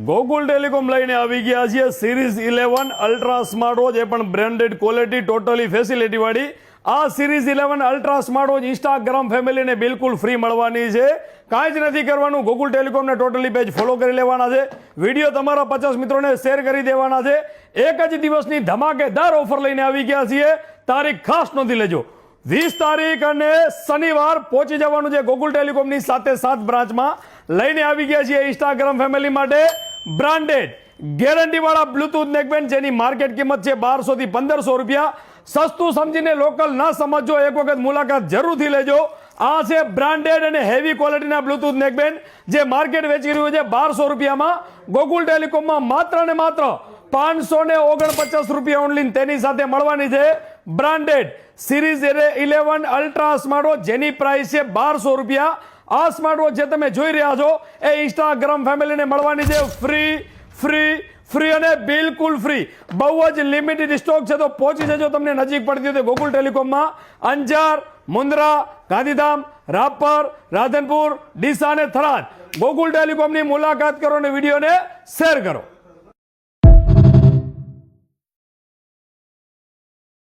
Gokul telecom લઈને આવી ગયા છે સિરીઝ 11 અલ્ટ્રા સ્માર્ટ વોચ, એ પણ બ્રાન્ડેડ ક્વોલિટી ટોટલી ફેસિલિટી વાળી આ series 11 ultra smart watch Instagram ફેમિલીને બિલકુલ ફ્રી મળવાની છે. કાંઈ જ નથી કરવાનું, ગોકુલ ટેલિકોમને ટોટલી પેજ ફોલો કરી લેવાના છે, વિડીયો તમારા 50 મિત્રોને શેર કરી દેવાના છે. એક જ દિવસની ધમાકેદાર ઓફર લઈને આવી ગયા છીએ. તારીખ ખાસ નોંધી લેજો, 20 તારીખ અને શનિવાર પહોંચી જવાનું છે ગોકુલ ટેલિકોમની 7 બ્રાન્ચમાં. લઈને આવી ગયા છીએ ઇન્સ્ટાગ્રામ ફેમિલી માટે બ્રાન્ડેડ ગેરંટી વાળા બ્લૂટૂથ નેકબેન્ડ, જેની માર્કેટ કિંમત છે 1200 થી 1500 રૂપિયા. સસ્તું સમજીને લોકલ ના સમજો, એક વખત મુલાકાત જરૂરથી લેજો. આ છે બ્રાન્ડેડ અને હેવી ક્વોલિટીના બ્લૂટૂથ નેકબેન્ડ, જે માર્કેટ વેચી રહ્યું છે 1200 રૂપિયામાં. ગોકુલ ટેલિકોમમાં માત્ર ને માત્ર 549 રૂપિયા ઓનલી તેની સાથે મળવાની છે branded series 11 ultra smart watch, જેની પ્રાઇસ છે 1200 રૂપિયા. આ સ્માર્ટ વોચ જે તમે જોઈ રહ્યા છો એ ઇન્સ્ટાગ્રામ ફેમિલીને મળવાની છે ફ્રી અને બિલકુલ ફ્રી. બહુ જ લિમિટેડ સ્ટોક છે, તો પહોંચી જજો તમને નજીક પડતી હોય ગોકુલ ટેલિકોમમાં. અંજાર, મુન્દ્રા, ગાંધીધામ, રાપર, રાધનપુર, ડીસા અને થરાદ ગોકુલ ટેલિકોમની મુલાકાત કરો અને વિડીયોને શેર કરો.